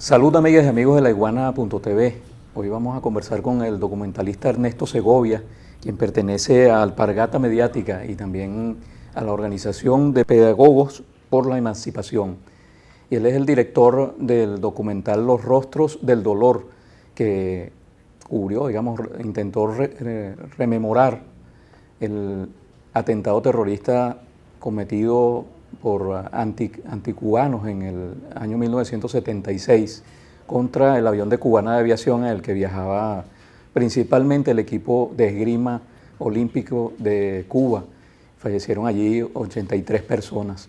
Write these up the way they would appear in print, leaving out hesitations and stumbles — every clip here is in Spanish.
Salud amigas y amigos de laiguana.tv. Hoy vamos a conversar con el documentalista Ernesto Segovia, quien pertenece a Alpargata Mediática y también a la Organización de Pedagogos por la Emancipación. Y él es el director del documental Los Rostros del Dolor, que cubrió, intentó rememorar el atentado terrorista cometido por anticubanos en el año 1976 contra el avión de Cubana de Aviación en el que viajaba principalmente el equipo de esgrima olímpico de Cuba. Fallecieron allí 83 personas.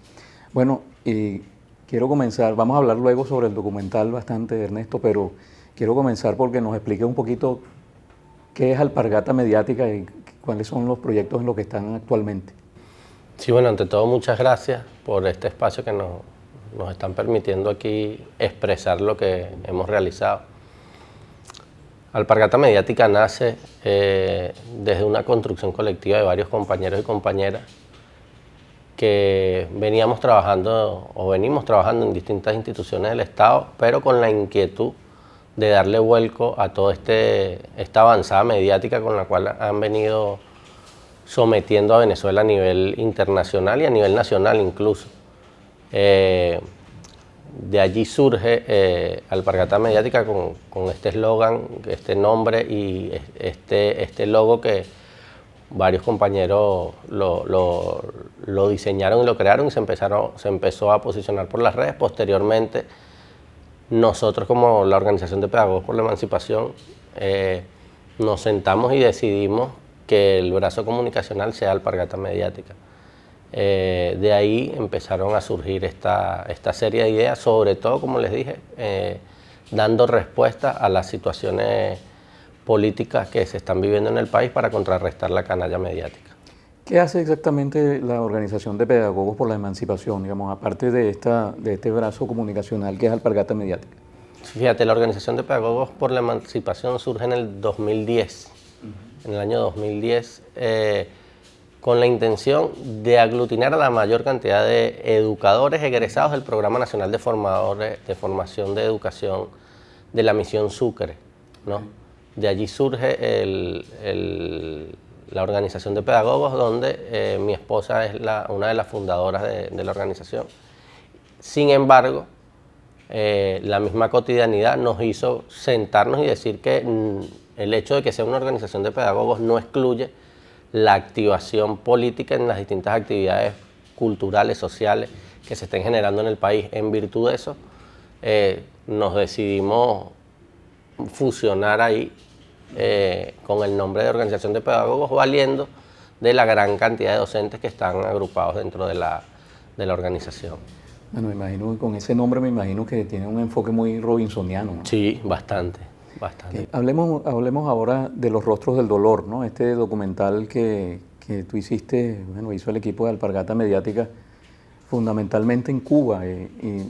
Bueno, y quiero comenzar, vamos a hablar luego sobre el documental bastante, Ernesto, pero quiero comenzar porque nos explique un poquito qué es Alpargata Mediática y cuáles son los proyectos en los que están actualmente. Sí, bueno, ante todo muchas gracias por este espacio que nos están permitiendo aquí expresar lo que hemos realizado. Alpargata Mediática nace desde una construcción colectiva de varios compañeros y compañeras que venimos trabajando en distintas instituciones del Estado, pero con la inquietud de darle vuelco a toda esta avanzada mediática con la cual han venido sometiendo a Venezuela a nivel internacional y a nivel nacional incluso. De allí surge Alpargata Mediática con este eslogan, este nombre y este logo que varios compañeros lo diseñaron y lo crearon y se empezó a posicionar por las redes. Posteriormente, nosotros como la Organización de Pedagogos por la Emancipación nos sentamos y decidimos que el brazo comunicacional sea Alpargata Mediática. De ahí empezaron a surgir esta serie de ideas, sobre todo, como les dije, dando respuesta a las situaciones políticas que se están viviendo en el país para contrarrestar la canalla mediática. ¿Qué hace exactamente la Organización de Pedagogos por la Emancipación, aparte de este brazo comunicacional que es Alpargata Mediática? Fíjate, la Organización de Pedagogos por la Emancipación surge en el 2010. En el año 2010, con la intención de aglutinar a la mayor cantidad de educadores egresados del Programa Nacional de Formadores de Formación de Educación de la Misión Sucre, ¿no? De allí surge la Organización de Pedagogos, donde mi esposa es una de las fundadoras de la organización. Sin embargo, la misma cotidianidad nos hizo sentarnos y decir que el hecho de que sea una organización de pedagogos no excluye la activación política en las distintas actividades culturales, sociales que se estén generando en el país. En virtud de eso, nos decidimos fusionar ahí con el nombre de Organización de Pedagogos, valiendo de la gran cantidad de docentes que están agrupados dentro de la organización. Bueno, me imagino, con ese nombre me imagino que tiene un enfoque muy robinsoniano, ¿no? Sí, bastante. Hablemos ahora de Los Rostros del Dolor, ¿no? Este documental que tú hiciste, hizo el equipo de Alpargata Mediática fundamentalmente en Cuba.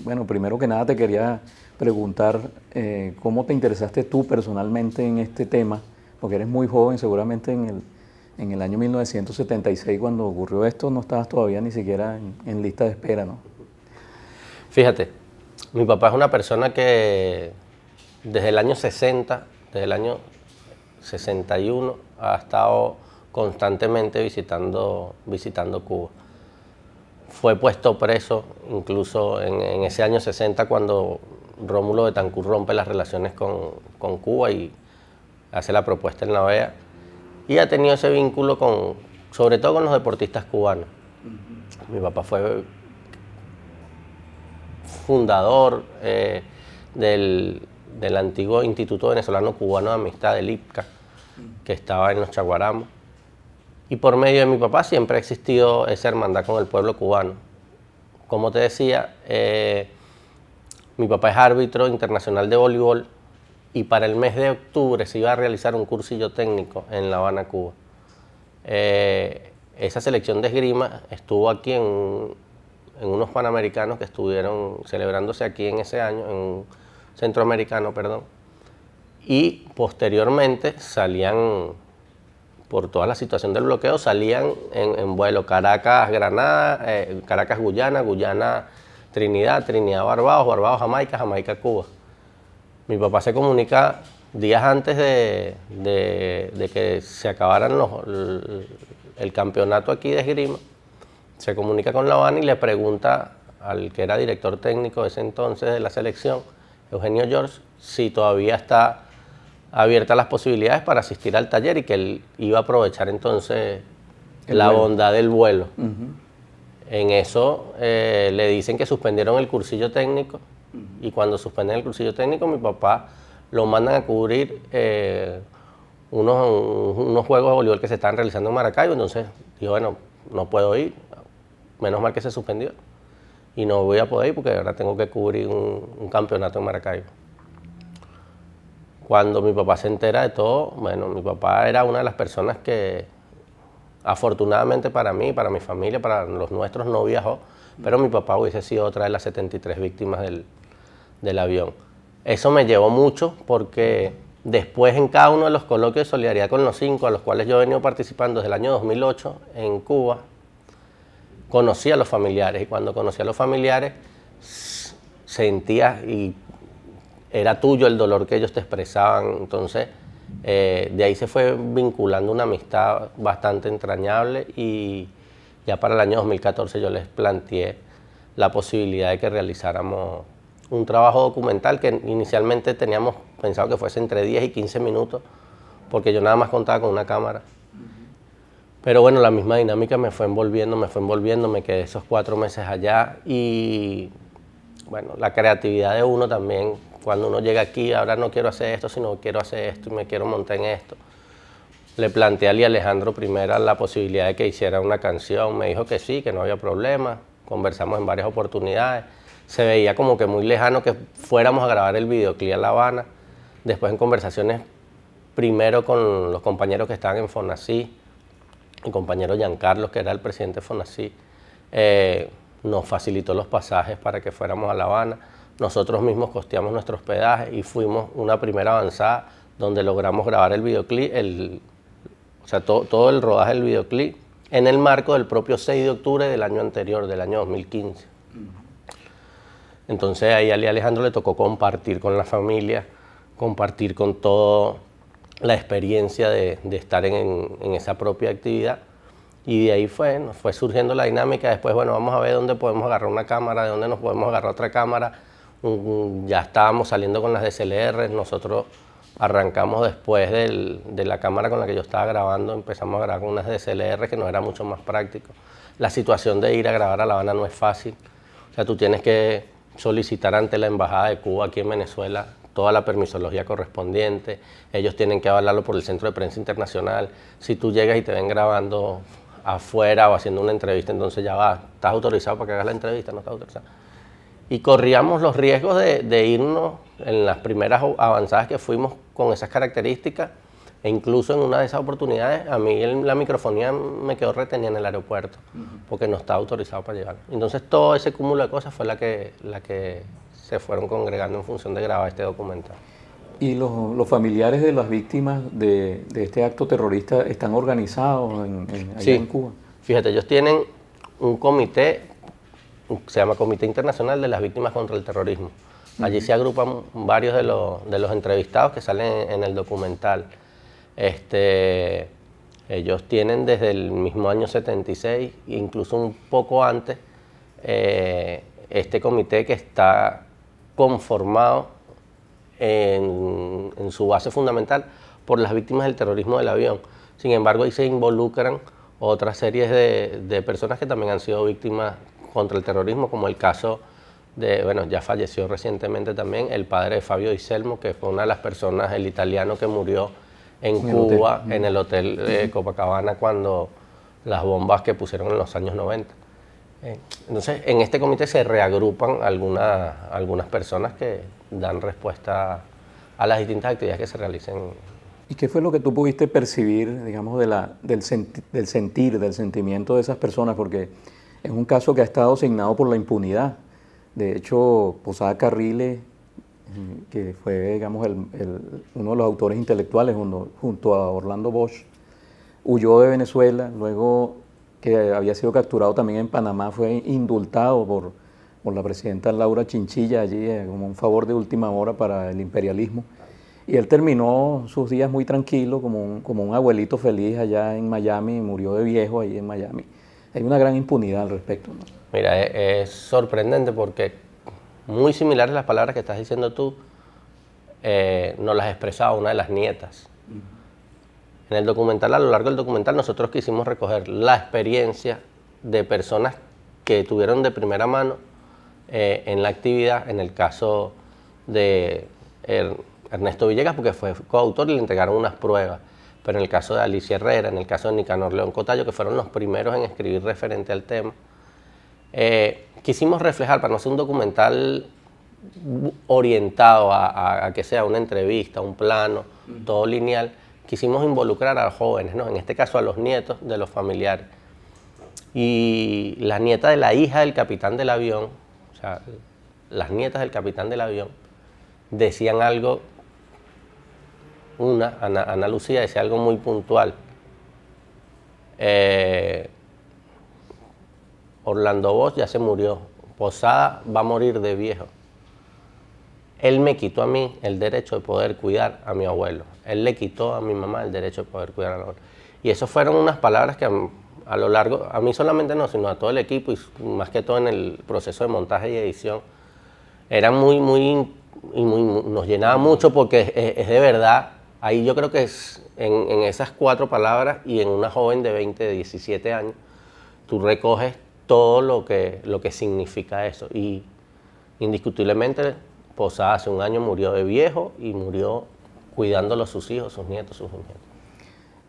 Bueno, primero que nada te quería preguntar cómo te interesaste tú personalmente en este tema, porque eres muy joven, seguramente en el año 1976 cuando ocurrió esto no estabas todavía ni siquiera en lista de espera, ¿no? Fíjate, mi papá es una persona que desde el año 60, desde el año 61, ha estado constantemente visitando Cuba. Fue puesto preso incluso en ese año 60 cuando Rómulo Betancourt rompe las relaciones con Cuba y hace la propuesta en la OEA. Y ha tenido ese vínculo sobre todo con los deportistas cubanos. Mi papá fue fundador del antiguo Instituto Venezolano Cubano de Amistad, del IPCA, que estaba en los Chaguaramos. Y por medio de mi papá siempre ha existido esa hermandad con el pueblo cubano. Como te decía, mi papá es árbitro internacional de voleibol y para el mes de octubre se iba a realizar un cursillo técnico en La Habana, Cuba. Esa selección de esgrima estuvo aquí en unos panamericanos que estuvieron celebrándose aquí en ese año, en un centroamericano, perdón, y posteriormente salían, por toda la situación del bloqueo, salían en vuelo Caracas-Granada, Caracas-Guyana, Guyana-Trinidad, Trinidad-Barbados, Barbados-Jamaica, Jamaica-Cuba. Mi papá se comunica días antes de que se acabaran el campeonato aquí de esgrima. Se comunica con La Habana y le pregunta al que era director técnico de ese entonces de la selección, Eugenio George, si todavía está abiertas las posibilidades para asistir al taller y que él iba a aprovechar entonces la bondad del vuelo. En eso le dicen que suspendieron el cursillo técnico y cuando suspenden el cursillo técnico mi papá lo mandan a cubrir unos juegos de voleibol que se estaban realizando en Maracaibo. Entonces dijo, bueno, no puedo ir, menos mal que se suspendió y no voy a poder ir porque ahora tengo que cubrir un campeonato en Maracaibo. Cuando mi papá se entera de todo, bueno, mi papá era una de las personas que afortunadamente para mí, para mi familia, para los nuestros no viajó, pero mi papá hubiese sido otra de las 73 víctimas del avión. Eso me llevó mucho porque después en cada uno de los coloquios de solidaridad con los 5, a los cuales yo he venido participando desde el año 2008 en Cuba, conocí a los familiares y cuando conocí a los familiares sentía y era tuyo el dolor que ellos te expresaban. Entonces de ahí se fue vinculando una amistad bastante entrañable y ya para el año 2014 yo les planteé la posibilidad de que realizáramos un trabajo documental que inicialmente teníamos pensado que fuese entre 10 y 15 minutos porque yo nada más contaba con una cámara. Pero bueno, la misma dinámica me fue envolviendo, me quedé esos 4 meses allá y bueno, la creatividad de uno también, cuando uno llega aquí, ahora no quiero hacer esto, sino quiero hacer esto y me quiero montar en esto. Le planteé a Alejandro primero la posibilidad de que hiciera una canción, me dijo que sí, que no había problema, conversamos en varias oportunidades, se veía como que muy lejano que fuéramos a grabar el videoclip a La Habana, después en conversaciones primero con los compañeros que estaban en Fonasí, mi compañero Giancarlo, que era el presidente de Fonasí, nos facilitó los pasajes para que fuéramos a La Habana. Nosotros mismos costeamos nuestro hospedaje y fuimos una primera avanzada donde logramos grabar el videoclip, o sea, todo el rodaje del videoclip en el marco del propio 6 de octubre del año anterior, del año 2015. Entonces ahí a Alejandro le tocó compartir con la familia, compartir con toda la experiencia de estar en esa propia actividad. Y de ahí nos fue surgiendo la dinámica. Después, bueno, vamos a ver dónde podemos agarrar una cámara, de dónde nos podemos agarrar otra cámara. Ya estábamos saliendo con las DSLR, nosotros arrancamos después de la cámara con la que yo estaba grabando, empezamos a grabar con unas DSLR que nos era mucho más práctico. La situación de ir a grabar a La Habana no es fácil. O sea, tú tienes que solicitar ante la Embajada de Cuba aquí en Venezuela toda la permisología correspondiente, ellos tienen que avalarlo por el Centro de Prensa Internacional. Si tú llegas y te ven grabando afuera o haciendo una entrevista, entonces ya va, ¿estás autorizado para que hagas la entrevista? No estás autorizado. Y corríamos los riesgos de irnos en las primeras avanzadas que fuimos con esas características, e incluso en una de esas oportunidades a mí la microfonía me quedó retenida en el aeropuerto porque no estaba autorizado para llevarla. Entonces todo ese cúmulo de cosas fue la que se fueron congregando en función de grabar este documental. ¿Y los familiares de las víctimas de este acto terrorista están organizados allá en Cuba? Fíjate, ellos tienen un comité, se llama Comité Internacional de las Víctimas contra el Terrorismo. Allí se agrupan varios de los entrevistados que salen en el documental. Ellos tienen desde el mismo año 76, incluso un poco antes, este comité que está conformado en su base fundamental por las víctimas del terrorismo del avión. Sin embargo, ahí se involucran otras series de personas que también han sido víctimas contra el terrorismo, como el caso de, bueno, ya falleció recientemente también el padre de Fabio Di Selmo, que fue una de las personas, el italiano que murió en Cuba, en el hotel Copacabana, cuando las bombas que pusieron en los años 90. Entonces, en este comité se reagrupan algunas personas que dan respuesta a las distintas actividades que se realicen. ¿Y qué fue lo que tú pudiste percibir, digamos, del sentimiento de esas personas? Porque es un caso que ha estado signado por la impunidad. De hecho, Posada Carriles, que fue, digamos, uno de los autores intelectuales junto a Orlando Bosch, huyó de Venezuela, luego que había sido capturado también en Panamá, fue indultado por la presidenta Laura Chinchilla allí como un favor de última hora para el imperialismo. Y él terminó sus días muy tranquilo, como un abuelito feliz allá en Miami, murió de viejo ahí en Miami. Hay una gran impunidad al respecto, ¿no? Mira, es sorprendente porque muy similares las palabras que estás diciendo tú, nos las expresaba una de las nietas. En el documental, a lo largo del documental, nosotros quisimos recoger la experiencia de personas que tuvieron de primera mano en la actividad, en el caso de Ernesto Villegas, porque fue coautor y le entregaron unas pruebas, pero en el caso de Alicia Herrera, en el caso de Nicanor León Cotayo, que fueron los primeros en escribir referente al tema, quisimos reflejar, para no ser un documental orientado a que sea una entrevista, un plano, todo lineal, quisimos involucrar a los jóvenes, ¿no? En este caso a los nietos de los familiares. Y la nieta de la hija del capitán del avión, o sea, las nietas del capitán del avión, decían algo, Ana Lucía decía algo muy puntual. Orlando Bosch ya se murió, Posada va a morir de viejo. Él me quitó a mí el derecho de poder cuidar a mi abuelo. Él le quitó a mi mamá el derecho de poder cuidar a mi abuelo. Y eso fueron unas palabras que a lo largo, a mí solamente no, sino a todo el equipo y más que todo en el proceso de montaje y edición, eran nos llenaba mucho porque es de verdad. Ahí yo creo que es en esas 4 palabras y en una joven de 20, de 17 años, tú recoges todo lo que significa eso. Y indiscutiblemente, Posada hace un año murió de viejo y murió cuidándolo a sus hijos, sus nietos, sus nietos.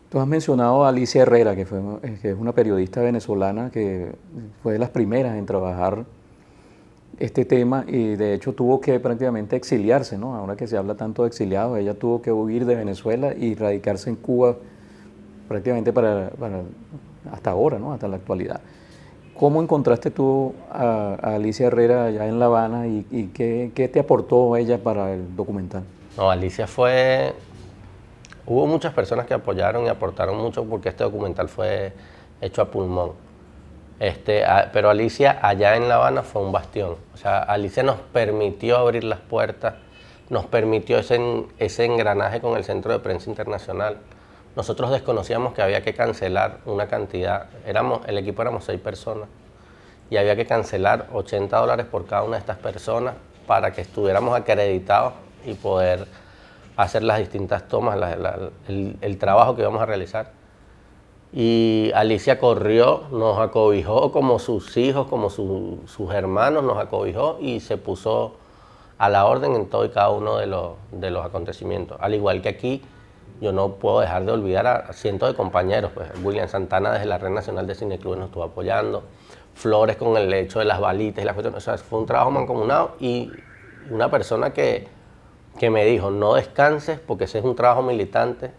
Tú has mencionado a Alicia Herrera, que es una periodista venezolana que fue de las primeras en trabajar este tema y de hecho tuvo que prácticamente exiliarse, ¿no? Ahora que se habla tanto de exiliados, ella tuvo que huir de Venezuela y radicarse en Cuba prácticamente para hasta ahora, ¿no? Hasta la actualidad. ¿Cómo encontraste tú a Alicia Herrera allá en La Habana y qué te aportó ella para el documental? No, Alicia hubo muchas personas que apoyaron y aportaron mucho porque este documental fue hecho a pulmón. Pero Alicia allá en La Habana fue un bastión. O sea, Alicia nos permitió abrir las puertas, nos permitió ese engranaje con el Centro de Prensa Internacional. Nosotros desconocíamos que había que cancelar una cantidad, el equipo éramos 6 personas y había que cancelar $80 por cada una de estas personas para que estuviéramos acreditados y poder hacer las distintas tomas, el trabajo que íbamos a realizar. Y Alicia corrió, nos acobijó como sus hijos, como sus hermanos, nos acobijó y se puso a la orden en todo y cada uno de los acontecimientos. Al igual que aquí, yo no puedo dejar de olvidar a cientos de compañeros. Pues William Santana desde la Red Nacional de Cine Club nos estuvo apoyando, Flores con el hecho de las balitas y las cuestiones. O sea, fue un trabajo mancomunado y una persona que me dijo, no descanses porque ese es un trabajo militante,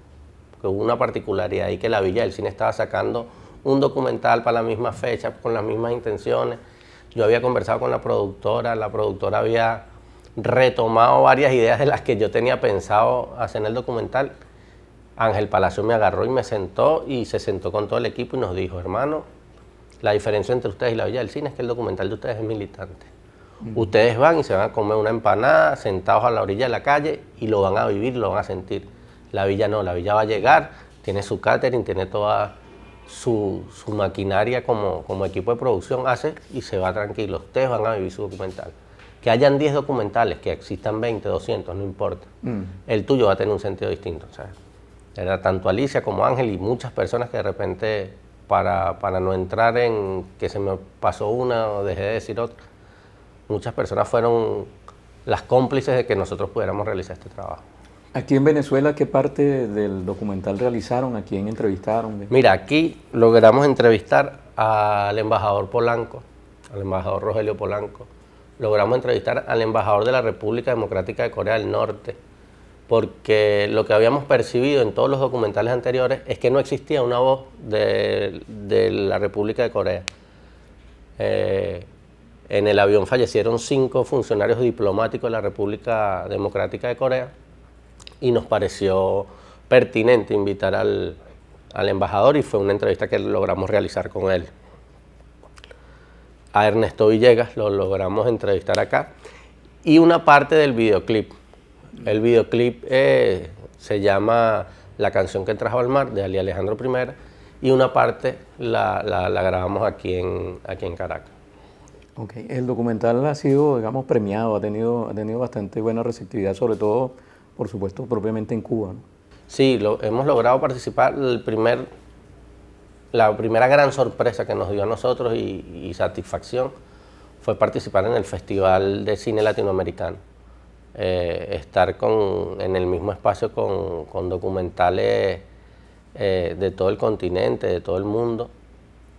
porque hubo una particularidad ahí que la Villa del Cine estaba sacando un documental para la misma fecha, con las mismas intenciones. Yo había conversado con la productora había retomado varias ideas de las que yo tenía pensado hacer en el documental. Ángel Palacio me agarró y me sentó y se sentó con todo el equipo y nos dijo, hermano, la diferencia entre ustedes y la Villa del Cine es que el documental de ustedes es militante. Ustedes van y se van a comer una empanada sentados a la orilla de la calle y lo van a vivir, lo van a sentir. La Villa no, la Villa va a llegar, tiene su catering, tiene toda su maquinaria como equipo de producción, hace y se va tranquilo. Ustedes van a vivir su documental. Que hayan 10 documentales, que existan 20, 200, no importa. El tuyo va a tener un sentido distinto, ¿sabes? Era tanto Alicia como Ángel y muchas personas que de repente, para no entrar en que se me pasó una o dejé de decir otra, muchas personas fueron las cómplices de que nosotros pudiéramos realizar este trabajo. Aquí en Venezuela, ¿qué parte del documental realizaron? ¿A quién entrevistaron? Mira, aquí logramos entrevistar al embajador Polanco, al embajador Rogelio Polanco. Logramos entrevistar al embajador de la República Democrática de Corea del Norte, porque lo que habíamos percibido en todos los documentales anteriores es que no existía una voz de la República de Corea. En el avión fallecieron 5 funcionarios diplomáticos de la República Democrática de Corea y nos pareció pertinente invitar al embajador y fue una entrevista que logramos realizar con él. a Ernesto Villegas, lo logramos entrevistar acá, y una parte del videoclip. El videoclip se llama La canción que trajo al mar, de Ali Alejandro I, y una parte la grabamos aquí en Caracas. Okay. El documental ha sido, digamos, premiado, ha tenido bastante buena receptividad, sobre todo, por supuesto, propiamente en Cuba, ¿no? Sí, hemos logrado participar. La primera gran sorpresa que nos dio a nosotros y satisfacción fue participar en el Festival de Cine Latinoamericano. Estar en el mismo espacio con documentales de todo el continente, de todo el mundo,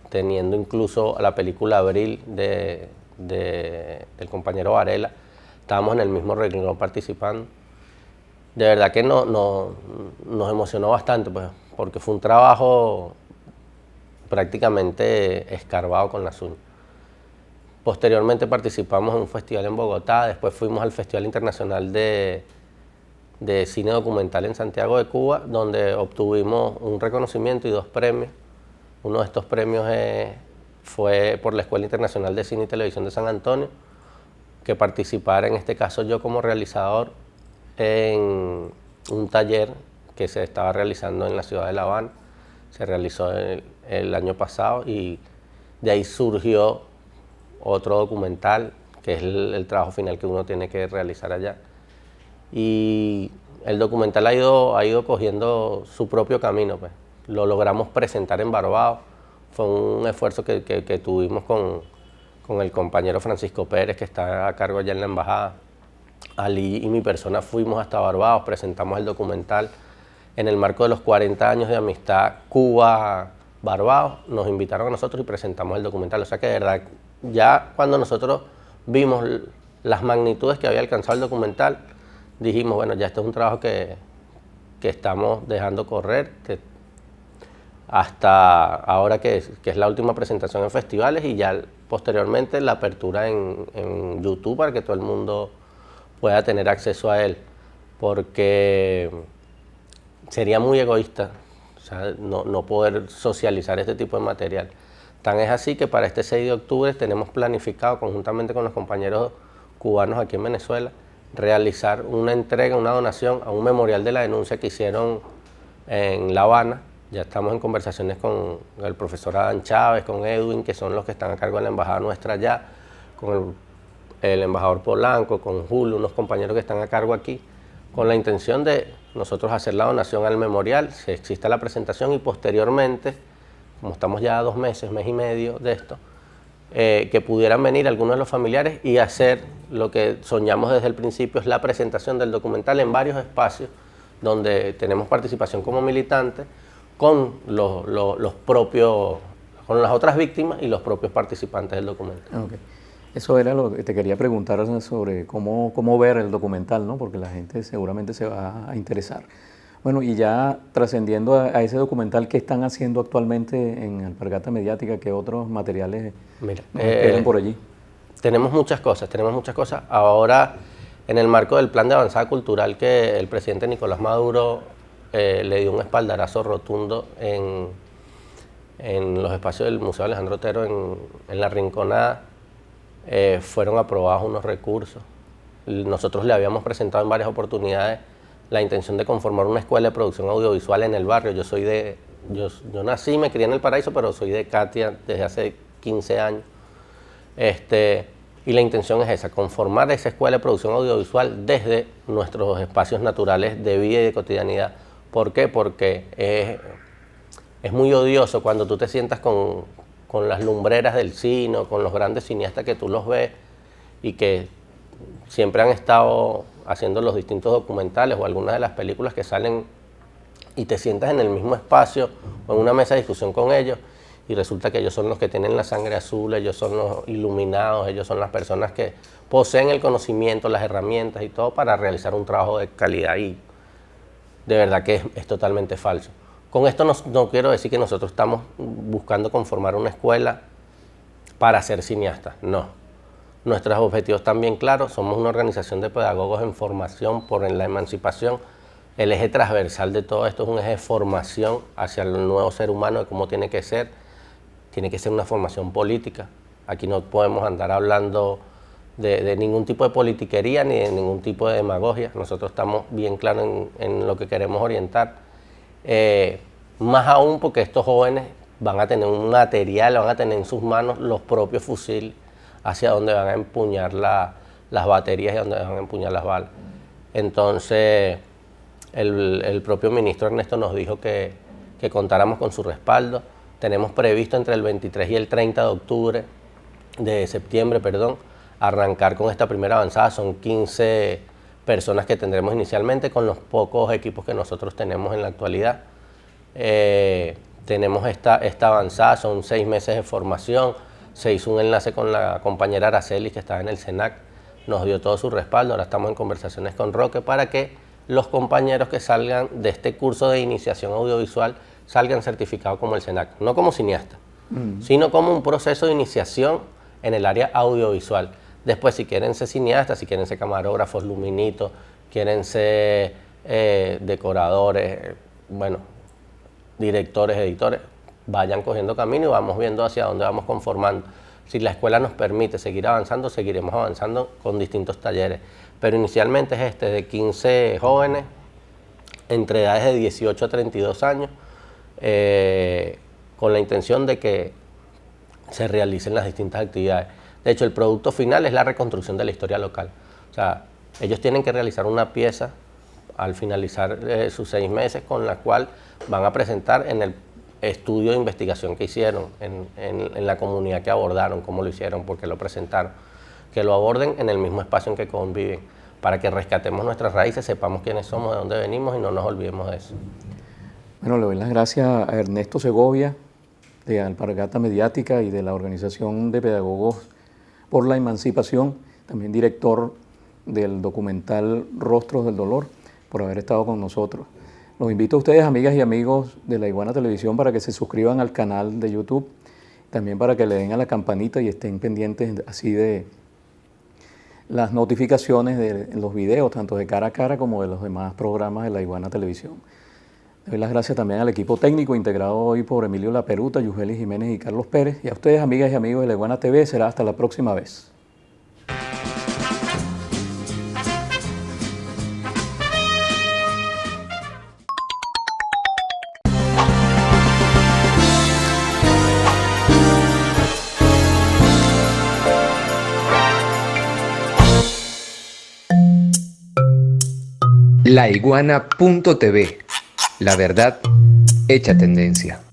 teniendo incluso la película Abril del compañero Varela. Estábamos en el mismo renglón participando. De verdad que nos emocionó bastante, pues, porque fue un trabajo prácticamente escarbado con las uñas. Posteriormente participamos en un festival en Bogotá, después fuimos al Festival Internacional de Cine Documental en Santiago de Cuba, donde obtuvimos un reconocimiento y 2 premios. Uno de estos premios fue por la Escuela Internacional de Cine y Televisión de San Antonio, que participara, en este caso yo como realizador, en un taller que se estaba realizando en la ciudad de La Habana. Se realizó el año pasado y de ahí surgió otro documental, que es el trabajo final que uno tiene que realizar allá. Y el documental ha ido cogiendo su propio camino, pues. Lo logramos presentar en Barbados. Fue un esfuerzo que tuvimos con el compañero Francisco Pérez, que está a cargo allá en la embajada. Ali y mi persona fuimos hasta Barbados, presentamos el documental en el marco de los 40 años de amistad Cuba-Barbados. Nos invitaron a nosotros y presentamos el documental. O sea que de verdad, ya cuando nosotros vimos las magnitudes que había alcanzado el documental, dijimos, bueno, ya esto es un trabajo que estamos dejando correr, que hasta ahora que es la última presentación en festivales, y ya posteriormente la apertura en YouTube para que todo el mundo pueda tener acceso a él, porque sería muy egoísta, o sea, no poder socializar este tipo de material. Tan es así que para este 6 de octubre tenemos planificado, conjuntamente con los compañeros cubanos aquí en Venezuela, realizar una entrega, una donación a un memorial de la denuncia que hicieron en La Habana. Ya estamos en conversaciones con el profesor Adán Chávez, con Edwin, que son los que están a cargo de la embajada nuestra allá, con el embajador Polanco, con Julio, unos compañeros que están a cargo aquí, con la intención de nosotros hacer la donación al memorial, si existe la presentación, y posteriormente, como estamos ya a 2 meses, mes y medio de esto, que pudieran venir algunos de los familiares y hacer lo que soñamos desde el principio, es la presentación del documental en varios espacios donde tenemos participación como militantes, con los propios, con las otras víctimas y los propios participantes del documental. Okay. Eso era lo que te quería preguntar sobre cómo ver el documental, ¿no? Porque la gente seguramente se va a interesar. Bueno, y ya trascendiendo a ese documental, ¿qué están haciendo actualmente en Alpargata Mediática? ¿Qué otros materiales nos esperan por allí? Tenemos muchas cosas. Ahora, en el marco del plan de avanzada cultural que el presidente Nicolás Maduro le dio un espaldarazo rotundo en los espacios del Museo Alejandro Otero en La Rinconada, fueron aprobados unos recursos. Nosotros le habíamos presentado en varias oportunidades la intención de conformar una escuela de producción audiovisual en el barrio. Yo nací y me crié en El Paraíso, pero soy de Catia desde hace 15 años. Y la intención es esa, conformar esa escuela de producción audiovisual desde nuestros espacios naturales de vida y de cotidianidad. ¿Por qué? Porque es muy odioso cuando tú te sientas con las lumbreras del cine, con los grandes cineastas que tú los ves y que siempre han estado haciendo los distintos documentales o algunas de las películas que salen, y te sientas en el mismo espacio o en una mesa de discusión con ellos, y resulta que ellos son los que tienen la sangre azul, ellos son los iluminados, ellos son las personas que poseen el conocimiento, las herramientas y todo para realizar un trabajo de calidad, y de verdad que es totalmente falso. Con esto no quiero decir que nosotros estamos buscando conformar una escuela para ser cineastas, no. Nuestros objetivos están bien claros, somos una organización de pedagogos en formación por la emancipación. El eje transversal de todo esto es un eje de formación hacia el nuevo ser humano, de cómo tiene que ser una formación política. Aquí no podemos andar hablando de ningún tipo de politiquería ni de ningún tipo de demagogia. Nosotros estamos bien claros en lo que queremos orientar. Más aún porque estos jóvenes van a tener un material, van a tener en sus manos los propios fusiles hacia donde van a empuñar las baterías y donde van a empuñar las balas. Entonces, el propio ministro Ernesto nos dijo que contáramos con su respaldo. Tenemos previsto entre el 23 y el 30 de septiembre, arrancar con esta primera avanzada. Son 15 personas que tendremos inicialmente con los pocos equipos que nosotros tenemos en la actualidad. Tenemos esta avanzada, son 6 meses de formación. Se hizo un enlace con la compañera Araceli, que estaba en el SENAC, nos dio todo su respaldo. Ahora estamos en conversaciones con Roque para que los compañeros que salgan de este curso de iniciación audiovisual salgan certificados como el SENAC, no como cineasta, sino como un proceso de iniciación en el área audiovisual. Después, si quieren ser cineastas, si quieren ser camarógrafos, luminitos, quieren ser decoradores, bueno, directores, editores, vayan cogiendo camino y vamos viendo hacia dónde vamos conformando. Si la escuela nos permite seguir avanzando, seguiremos avanzando con distintos talleres. Pero inicialmente es de 15 jóvenes entre edades de 18 a 32 años, con la intención de que se realicen las distintas actividades. De hecho, el producto final es la reconstrucción de la historia local. O sea, ellos tienen que realizar una pieza al finalizar sus 6 meses, con la cual van a presentar en el estudio de investigación que hicieron, en la comunidad que abordaron, cómo lo hicieron, por qué lo presentaron, que lo aborden en el mismo espacio en que conviven, para que rescatemos nuestras raíces, sepamos quiénes somos, de dónde venimos y no nos olvidemos de eso. Bueno, le doy las gracias a Ernesto Segovia, de Alpargata Mediática y de la Organización de Pedagogos por la Emancipación, también director del documental Rostros del Dolor, por haber estado con nosotros. Los invito a ustedes, amigas y amigos de La Iguana Televisión, para que se suscriban al canal de YouTube, también para que le den a la campanita y estén pendientes así de las notificaciones de los videos, tanto de Cara a Cara como de los demás programas de La Iguana Televisión. Le doy las gracias también al equipo técnico integrado hoy por Emilio Laperuta, Yujeli Jiménez y Carlos Pérez. Y a ustedes, amigas y amigos de La Iguana TV, será hasta la próxima vez. Laiguana.tv, la verdad hecha tendencia.